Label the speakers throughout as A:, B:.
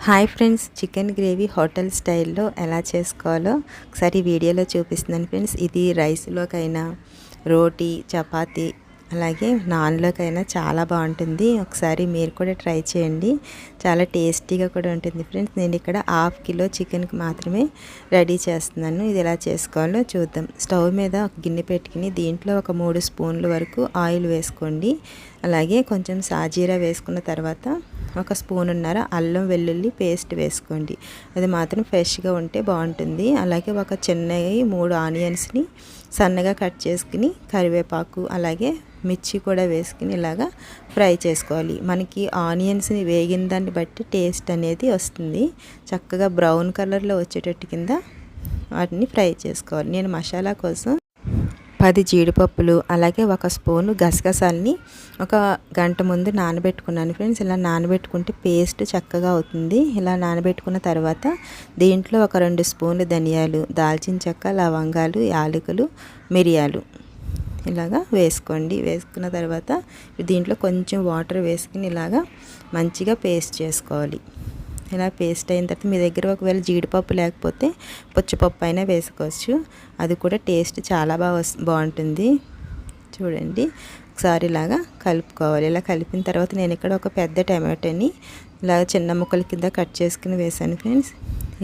A: Hi friends, chicken gravy hotel స్టైల్లో ఎలా చేసుకోవాలో ఒకసారి వీడియోలో చూపిస్తున్నాను ఫ్రెండ్స్. ఇది రైస్లోకైనా, రోటీ, చపాతీ, అలాగే నాన్లోకైనా చాలా బాగుంటుంది. ఒకసారి మీరు కూడా ట్రై చేయండి, చాలా టేస్టీగా కూడా ఉంటుంది ఫ్రెండ్స్. నేను ఇక్కడ ½ కిలో చికెన్కి మాత్రమే రెడీ చేస్తున్నాను. ఇది ఎలా చేసుకోవాలో చూద్దాం. స్టవ్ మీద ఒక గిన్నె పెట్టుకుని దీంట్లో ఒక 3 స్పూన్ల వరకు ఆయిల్ వేసుకోండి. అలాగే కొంచెం సాజీరా వేసుకున్న తర్వాత ఒక స్పూనున్నర అల్లం వెల్లుల్లి పేస్ట్ వేసుకోండి. అది మాత్రం ఫ్రెష్గా ఉంటే బాగుంటుంది. అలాగే ఒక చిన్నవి 3 ఆనియన్స్ని సన్నగా కట్ చేసుకుని, కరివేపాకు అలాగే మిర్చి కూడా వేసుకుని ఇలాగా ఫ్రై చేసుకోవాలి. మనకి ఆనియన్స్ని వేగిన దాన్ని బట్టి టేస్ట్ అనేది వస్తుంది. చక్కగా బ్రౌన్ కలర్లో వచ్చేటట్టు కింద వాటిని ఫ్రై చేసుకోవాలి. నేను మసాలా కోసం 10 జీడిపప్పులు అలాగే ఒక స్పూను గసగసాలని ఒక గంట ముందు నానబెట్టుకున్నాను ఫ్రెండ్స్. ఇలా నానబెట్టుకుంటే పేస్ట్ చక్కగా అవుతుంది. ఇలా నానబెట్టుకున్న తర్వాత దీంట్లో ఒక 2 స్పూన్లు ధనియాలు, దాల్చిన చెక్క, లవంగాలు, యాలకులు, మిరియాలు ఇలాగా వేసుకోండి. వేసుకున్న తర్వాత దీంట్లో కొంచెం వాటర్ వేసుకుని ఇలాగా మంచిగా పేస్ట్ చేసుకోవాలి. ఇలా పేస్ట్ అయిన తర్వాత మీ దగ్గర ఒకవేళ జీడిపప్పు లేకపోతే పుచ్చపప్పు అయినా వేసుకోవచ్చు. అది కూడా టేస్ట్ చాలా బాగుంటుంది. చూడండి, ఒకసారి ఇలాగా కలుపుకోవాలి. ఇలా కలిపిన తర్వాత నేను ఇక్కడ ఒక పెద్ద టమాటోని ఇలా చిన్న ముక్కల కింద కట్ చేసుకుని వేసాను ఫ్రెండ్స్.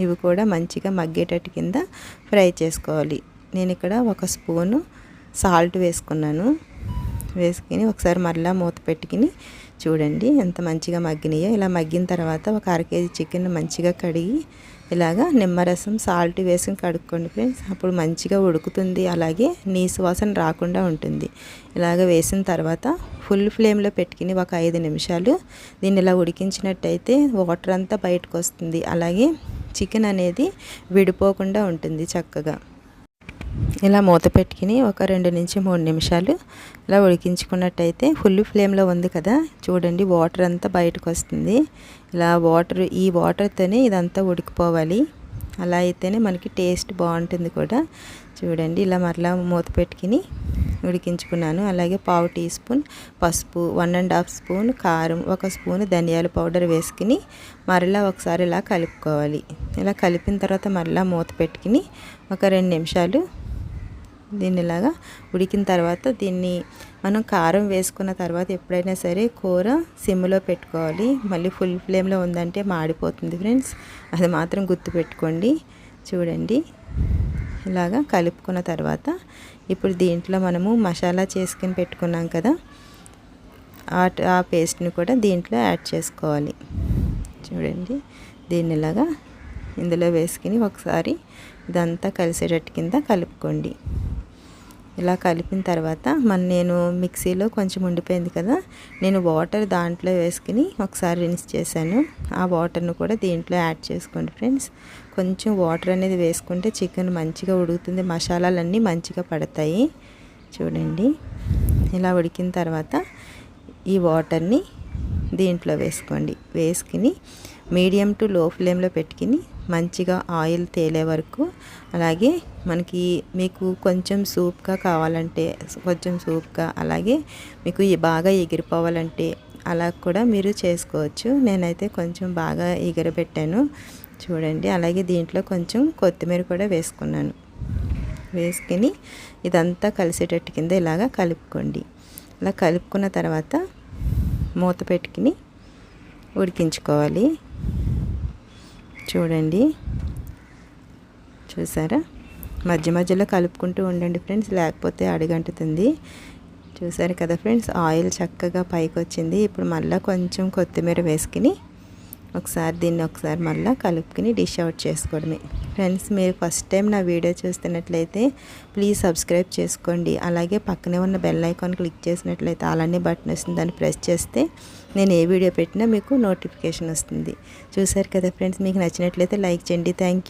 A: ఇవి కూడా మంచిగా మగ్గేటట్టు కింద ఫ్రై చేసుకోవాలి. నేను ఇక్కడ ఒక స్పూను సాల్ట్ వేసుకున్నాను. వేసుకుని ఒకసారి మరలా మూత పెట్టుకుని చూడండి ఎంత మంచిగా మగ్గినాయో. ఇలా మగ్గిన తర్వాత ఒక 1/2 కేజీ చికెన్ మంచిగా కడిగి ఇలాగా నిమ్మరసం, సాల్ట్ వేసుకుని కడుక్కోండి ఫ్రెండ్స్. అప్పుడు మంచిగా ఉడుకుతుంది. అలాగే నీసు వాసన రాకుండా ఉంటుంది. ఇలాగ వేసిన తర్వాత ఫుల్ ఫ్లేమ్లో పెట్టుకుని ఒక 5 నిమిషాలు దీన్ని ఇలా ఉడికించినట్టయితే వాటర్ అంతా బయటకు వస్తుంది. అలాగే చికెన్ అనేది విడిపోకుండా ఉంటుంది చక్కగా. ఇలా మూత పెట్టుకుని ఒక 2 నుంచి 3 నిమిషాలు ఇలా ఉడికించుకున్నట్టయితే ఫుల్ ఫ్లేమ్లో ఉంది కదా, చూడండి వాటర్ అంతా బయటకు వస్తుంది. ఇలా ఈ వాటర్తోనే ఇదంతా ఉడికిపోవాలి. అలా అయితేనే మనకి టేస్ట్ బాగుంటుంది కూడా. చూడండి, ఇలా మరలా మూత పెట్టుకుని ఉడికించుకున్నాను. అలాగే 1/2 టీ స్పూన్ పసుపు, 1½ స్పూన్ కారం, 1 స్పూన్ ధనియాల పౌడర్ వేసుకుని మరలా ఒకసారి ఇలా కలుపుకోవాలి. ఇలా కలిపిన తర్వాత మరలా మూత పెట్టుకుని ఒక 2 నిమిషాలు దీన్ని ఇలాగా ఉడికిన తర్వాత దీన్ని మనం కారం వేసుకున్న తర్వాత ఎప్పుడైనా సరే కూర సిమ్లో పెట్టుకోవాలి. మళ్ళీ ఫుల్ ఫ్లేమ్లో ఉందంటే మాడిపోతుంది ఫ్రెండ్స్, అది మాత్రం గుర్తుపెట్టుకోండి. చూడండి, ఇలాగా కలుపుకున్న తర్వాత ఇప్పుడు దీంట్లో మనము మసాలా చేసుకుని పెట్టుకున్నాం కదా, ఆ పేస్ట్ని కూడా దీంట్లో యాడ్ చేసుకోవాలి. చూడండి, దీన్ని ఇలాగా ఇందులో వేసుకుని ఒకసారి ఇదంతా కలిసేటట్టు కింద కలుపుకోండి. ఇలా కలిపిన తర్వాత నేను మిక్సీలో కొంచెం ఉండిపోయింది కదా, నేను వాటర్ దాంట్లో వేసుకుని ఒకసారి రిన్స్ చేశాను. ఆ వాటర్ను కూడా దీంట్లో యాడ్ చేసుకోండి ఫ్రెండ్స్. కొంచెం వాటర్ అనేది వేసుకుంటే చికెన్ మంచిగా ఉడుకుతుంది, మసాలాలన్నీ మంచిగా పడతాయి. చూడండి, ఇలా ఉడికిన తర్వాత ఈ వాటర్ని దీంట్లో వేసుకోండి. వేసుకుని మీడియం టు లో ఫ్లేమ్లో పెట్టుకుని మంచిగా ఆయిల్ తేలే వరకు, అలాగే మీకు కొంచెం సూప్గా కావాలంటే కొంచెం సూప్గా, అలాగే మీకు బాగా ఎగిరిపోవాలంటే అలా కూడా మీరు చేసుకోవచ్చు. నేనైతే కొంచెం బాగా ఎగిరబెట్టాను. చూడండి, అలాగే దీంట్లో కొంచెం కొత్తిమీర కూడా వేసుకున్నాను. వేసుకుని ఇదంతా కలిసేటట్టు కింద ఇలాగా కలుపుకోండి. ఇలా కలుపుకున్న తర్వాత మూత పెట్టుకుని ఉడికించుకోవాలి. చూడండి, చూసారా, మధ్య మధ్యలో కలుపుకుంటూ ఉండండి ఫ్రెండ్స్, లేకపోతే అడుగంటుతుంది. చూసారు కదా ఫ్రెండ్స్, ఆయిల్ చక్కగా పైకి వచ్చింది. ఇప్పుడు మళ్ళీ కొంచెం కొత్తిమీర వేసుకుని దీన్ని ఒకసారి మళ్ళీ కలుపుకుని డిష్ అవుట్ చేసుకోవడమే ఫ్రెండ్స్. మీరు ఫస్ట్ టైం నా వీడియో చూస్తున్నట్లయితే ప్లీజ్ సబ్స్క్రైబ్ చేసుకోండి. అలాగే పక్కనే ఉన్న బెల్ ఐకాన్ క్లిక్ చేసినట్లయితే అలానే బటన్ వస్తుంది, దాన్ని ప్రెస్ చేస్తే నేను ఏ వీడియో పెట్టినా మీకు నోటిఫికేషన్ వస్తుంది. చూసారు కదా ఫ్రెండ్స్, మీకు నచ్చినట్లయితే లైక్ చేయండి. Thank you.